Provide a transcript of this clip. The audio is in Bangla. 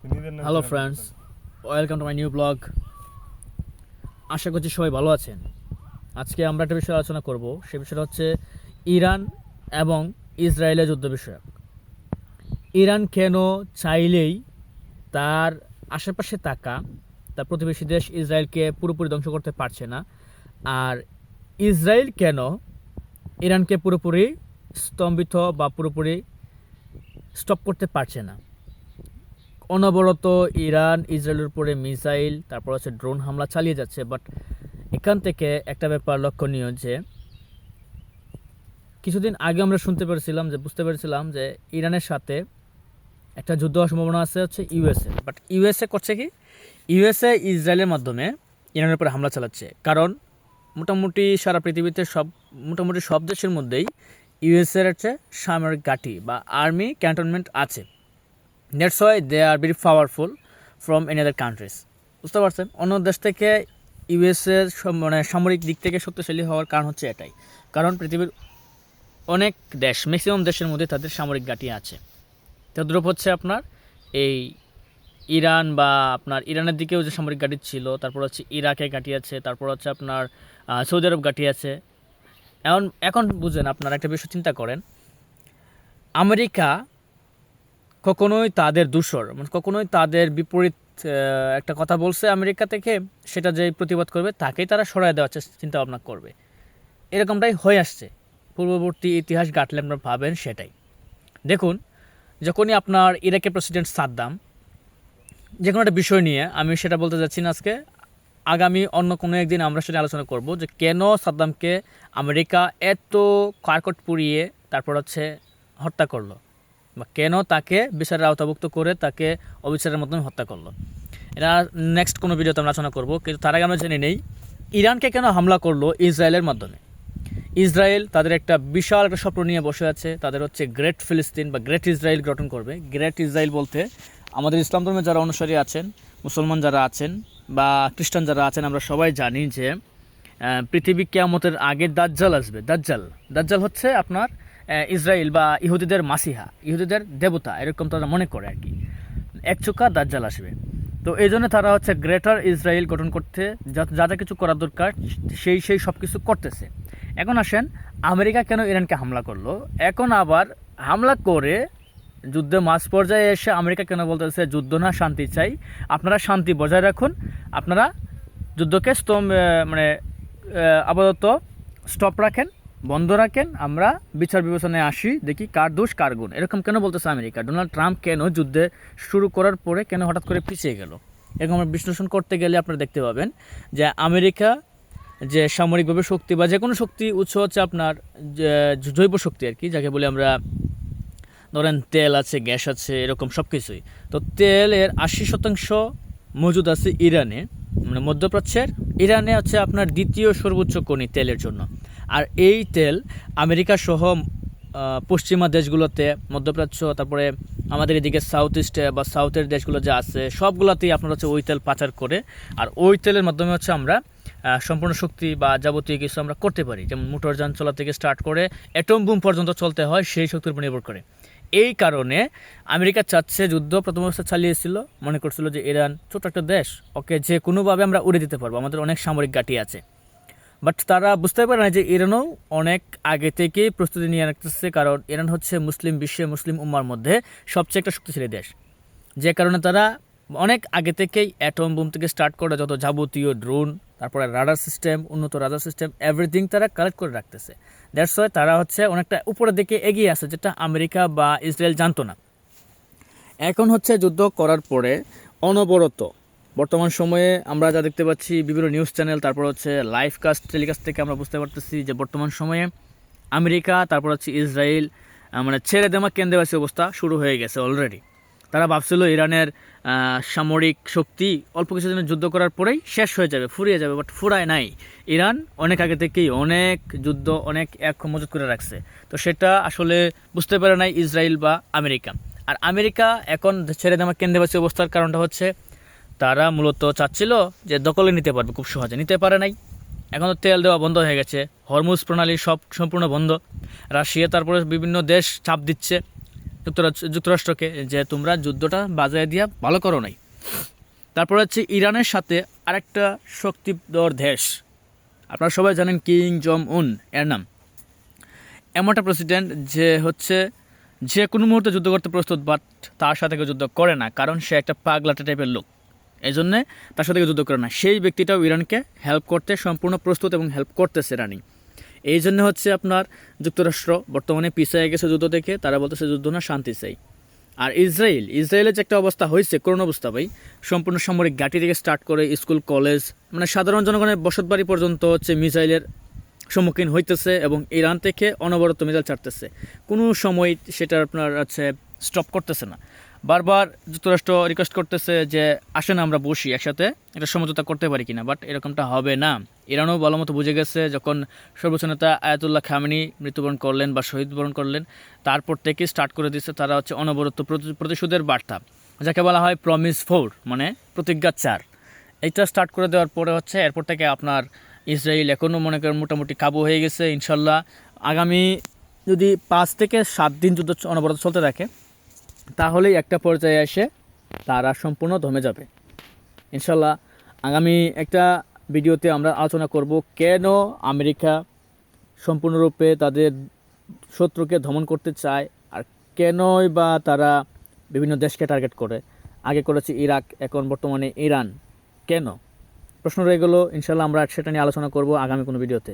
Hello friends, welcome to my new blog. আশা করছি সবাই ভালো আছেন। আজকে আমরা একটা বিষয়ে আলোচনা করব। সে বিষয়টা হচ্ছে ইরান এবং ইসরায়েলের যুদ্ধ বিষয়ক। ইরান কেন চাইলেই তার আশেপাশে থাকা তার প্রতিবেশী দেশ ইসরায়েলকে পুরোপুরি ধ্বংস করতে পারছে না, আর ইসরায়েল কেন ইরানকে পুরোপুরি স্তম্ভিত বা পুরোপুরি স্টপ করতে পারছে না। অনবরত ইরান ইসরায়েলের উপরে মিসাইল তারপর হচ্ছে ড্রোন হামলা চালিয়ে যাচ্ছে, বাট এখান থেকে একটা ব্যাপার লক্ষণীয় যে কিছুদিন আগে আমরা বুঝতে পেরেছিলাম যে ইরানের সাথে একটা যুদ্ধ হওয়ার সম্ভাবনা আছে হচ্ছে ইউএসএ। বাট ইউএসএ করছে কি, ইউএসএ ইসরায়েলের মাধ্যমে ইরানের উপরে হামলা চালাচ্ছে, কারণ মোটামুটি সারা পৃথিবীতে মোটামুটি সব দেশের মধ্যেই ইউএসএর হচ্ছে সামরিক ঘাঁটি বা আর্মি ক্যান্টনমেন্ট আছে। That's why they are very powerful from any other countries. বুঝতে পারছেন, অন্য দেশ থেকে ইউএসের সামরিক দিক থেকে শক্তিশালী হওয়ার কারণ হচ্ছে এটাই, কারণ পৃথিবীর অনেক দেশ, ম্যাক্সিমাম দেশের মধ্যে তাদের সামরিক ঘাঁটি আছে। তদ্রূপ হচ্ছে আপনার এই ইরান বা আপনার ইরানের দিকেও যে সামরিক ঘাঁটি ছিল, তারপর হচ্ছে ইরাকে ঘাঁটি আছে, তারপর হচ্ছে আপনার সৌদি আরব ঘাঁটি আছে। এখন বুঝেন, আপনারা একটা বিষয় চিন্তা করেন, আমেরিকা কখনোই তাদের দূষর কখনোই তাদের বিপরীত একটা কথা বলছে আমেরিকা থেকে, সেটা যে প্রতিবাদ করবে তাকেই তারা সরায় দেওয়ার চিন্তা ভাবনা করবে। এরকমটাই হয়ে আসছে। পূর্ববর্তী ইতিহাস ঘাটলে আপনারা ভাবেন সেটাই। দেখুন, যখনই আপনার ইরাকের প্রেসিডেন্ট সাদ্দাম, যে কোনো একটা বিষয় নিয়ে আমি সেটা বলতে যাচ্ছি না আজকে, আগামী অন্য কোনো একদিন আমরা সেটা আলোচনা করব যে কেন সাদ্দামকে আমেরিকা এত কারকট পুড়িয়ে তারপর হচ্ছে হত্যা করলো, বা কেন তাকে বিচারের আওতাভুক্ত করে তাকে অবিচারের মাধ্যমে হত্যা করলো। এটা নেক্সট কোনো ভিডিওতে আমরা আলোচনা করব। কিন্তু তার আগে আমরা জেনে নেই ইরানকে কেন হামলা করলো ইসরায়েলের মাধ্যমে। ইসরায়েল তাদের একটা বিশাল একটা স্বপ্ন নিয়ে বসে আছে, তাদের হচ্ছে গ্রেট ফিলিস্তিন বা গ্রেট ইসরায়েল গঠন করবে। গ্রেট ইসরায়েল বলতে আমাদের ইসলাম ধর্মে যারা অনুসারী আছেন, মুসলমান যারা আছেন বা খ্রিস্টান যারা আছেন, আমরা সবাই জানি যে পৃথিবী কিয়ামতের আগে দাজ্জাল আসবে। দাজ্জাল হচ্ছে আপনার ইসরায়েল বা ইহুদিদের মাসিহা, ইহুদিদের দেবতা, এরকম তারা মনে করে আর কি। একচোখা দাজ্জাল আসবে। তো এই জন্য তারা হচ্ছে গ্রেটার ইসরায়েল গঠন করতে যা যা কিছু করার দরকার সেই সব কিছু করতেছে। এখন আসেন, আমেরিকা কেন ইরানকে হামলা করলো? এখন আবার হামলা করে যুদ্ধে মাঝ পর্যায়ে এসে আমেরিকা কেন বলতেছে যুদ্ধ না, শান্তি চাই, আপনারা শান্তি বজায় রাখুন, আপনারা যুদ্ধকে আপাতত স্টপ রাখেন, বন্ধ রাখেন, আমরা বিচার বিবেচনায় আসি, দেখি কার দোষ কার গুণ। এরকম কেন বলতেছে আমেরিকা? ডোনাল্ড ট্রাম্প কেন যুদ্ধে শুরু করার পরে কেন হঠাৎ করে পিছিয়ে গেল? এরকম আমরা বিশ্লেষণ করতে গেলে আপনারা দেখতে পাবেন যে আমেরিকা যে সামরিকভাবে শক্তি বা যে কোনো শক্তি উৎস হচ্ছে আপনার জৈব শক্তি আর কি, যাকে বলে আমরা, ধরেন তেল আছে, গ্যাস আছে, এরকম সব কিছুই। তো তেলের 80% মজুদ আছে ইরানে, মধ্যপ্রাচ্যের ইরানে হচ্ছে আপনার দ্বিতীয় সর্বোচ্চ খনি তেলের জন্য। আর এই তেল আমেরিকা সহ পশ্চিমা দেশগুলোতে, মধ্যপ্রাচ্য, তারপরে আমাদের এদিকে সাউথ ইস্টে বা সাউথের দেশগুলো যা আছে সবগুলোতেই আপনার হচ্ছে ওই তেল পাচার করে। আর ওই তেলের মাধ্যমে হচ্ছে আমরা সম্পূর্ণ শক্তি বা যাবতীয় কিছু আমরা করতে পারি, যেমন মোটরযান চলা থেকে স্টার্ট করে অ্যাটম বুম পর্যন্ত চলতে হয় সেই শক্তির উপর নির্ভর করে। এই কারণে আমেরিকা চাচ্ছে, যুদ্ধ প্রথম অবস্থা চালিয়েছিল, মনে করছিল যে ইরান ছোট একটা দেশ, ওকে যে কোনোভাবে আমরা উড়ে দিতে পারবো, আমাদের অনেক সামরিক ঘাঁটি আছে। বাট তারা বুঝতে পারে না যে ইরানও অনেক আগে থেকেই প্রস্তুতি নিয়ে রাখতেছে, কারণ ইরান হচ্ছে মুসলিম বিশ্বে, মুসলিম উম্মার মধ্যে সবচেয়ে একটা শক্তিশালী দেশ। যে কারণে তারা অনেক আগে থেকেই অ্যাটম বুম থেকে স্টার্ট করে যত যাবতীয় ড্রোন, তারপরে রাডার সিস্টেম, উন্নত রাডার সিস্টেম, এভরিথিং তারা কালেক্ট করে রাখতেছে। দ্যাটস ওয়াই তারা হচ্ছে অনেকটা উপরের দিকে এগিয়ে আছে, যেটা আমেরিকা বা ইসরায়েল জানতো না। এখন হচ্ছে যুদ্ধ করার পরে অনবরত বর্তমান সময়ে আমরা যা দেখতে পাচ্ছি বিভিন্ন নিউজ চ্যানেল, তারপর হচ্ছে লাইভ কাস্ট টেলিকাস্ট থেকে আমরা বুঝতে পারতেছি যে বর্তমান সময়ে আমেরিকা তারপর হচ্ছে ইসরায়েল ছেড়ে দেওয়া কেন্দ্রবাসী অবস্থা শুরু হয়ে গেছে অলরেডি। তারা ভাবছিল ইরানের সামরিক শক্তি অল্প কিছুদিনের যুদ্ধ করার পরেই শেষ হয়ে যাবে, ফুরিয়ে যাবে, বাট ফুরায় নাই। ইরান অনেক আগে থেকেই অনেক যুদ্ধ, অনেক এক মজুত করে রাখছে। তো সেটা আসলে বুঝতে পারে নাই ইসরায়েল বা আমেরিকা। আর আমেরিকা এখন ছেড়ে দেওয়া কেন্দ্রবাসী অবস্থার কারণটা হচ্ছে তারা মূলত চাচ্ছিল যে দখলে নিতে পারবে, খুব সহজে নিতে পারে নাই। এখন তো তেল দেওয়া বন্ধ হয়ে গেছে, হরমুজ প্রণালী সম্পূর্ণ বন্ধ। রাশিয়া তারপরে বিভিন্ন দেশ চাপ দিচ্ছে, যুক্তরাষ্ট্রকে যে তোমরা যুদ্ধটা বাজায় দিয়া ভালো করো নাই। তারপর হচ্ছে ইরানের সাথে আরেকটা শক্তিধর দেশ, আপনারা সবাই জানেন কিং জং উন এর নাম। এমন একটা প্রেসিডেন্ট যে হচ্ছে যে কোনো মুহূর্তে যুদ্ধ করতে প্রস্তুত, বাট তার সাথে কেউ যুদ্ধ করে না, কারণ সে একটা পাগলাটে টাইপের লোক, এই জন্যে তার সাথে কেউ যুদ্ধ করে না। সেই ব্যক্তিটাও ইরানকে হেল্প করতে সম্পূর্ণ প্রস্তুত এবং হেল্প করতেছে রানিং। এই জন্য হচ্ছে আপনার যুক্তরাষ্ট্র বর্তমানে পিছিয়ে গেছে যুদ্ধ থেকে, তারা বলতেছে যুদ্ধ না, শান্তি চাই। আর ইসরায়েলের যে একটা অবস্থা হয়েছে, করুণ অবস্থা ভাই, সম্পূর্ণ সামরিক ঘাঁটি থেকে স্টার্ট করে স্কুল কলেজ, মানে সাধারণ জনগণের বসতবাড়ি পর্যন্ত হচ্ছে মিসাইলের সম্মুখীন হইতেছে, এবং ইরান থেকে অনবরত মিসাইল ছাড়তেছে, কোনো সময় সেটা আপনার হচ্ছে স্টপ করতেছে না। বারবার যুক্তরাষ্ট্র রিকোয়েস্ট করতেছে যে আসেন আমরা বসি একসাথে, একটা সমঝোতা করতে পারি কিনা, বাট এরকমটা হবে না। ইরানও ভালো মতো বুঝে গেছে, যখন সর্বোচ্চ নেতা আয়াতুল্লাহ খামেনি মৃত্যুবরণ করলেন বা শহীদ বরণ করলেন, তারপর থেকে স্টার্ট করে দিচ্ছে তারা হচ্ছে অনবরত প্রতিশোধের বার্তা, যাকে বলা হয় প্রমিস 4, মানে প্রতিজ্ঞা 4। এইটা স্টার্ট করে দেওয়ার পরে হচ্ছে এরপর থেকে আপনার ইসরায়েল এখনও মনে করেন মোটামুটি কাবু হয়ে গেছে। ইনশাল্লাহ আগামী যদি 5 থেকে 7 দিন যুদ্ধ অনবরত চলতে থাকে, তাহলেই একটা পর্যায়ে এসে তারা সম্পূর্ণ দমে যাবে ইনশাল্লাহ। আগামী একটা ভিডিওতে আমরা আলোচনা করব কেন আমেরিকা সম্পূর্ণরূপে তাদের শত্রুকে দমন করতে চায়, আর কেনই বা তারা বিভিন্ন দেশকে টার্গেট করে। আগে করেছে ইরাক, এখন বর্তমানে ইরান, কেন? প্রশ্ন রয়ে গেল। ইনশাল্লাহ আমরা সেটা নিয়ে আলোচনা করব আগামী কোনো ভিডিওতে।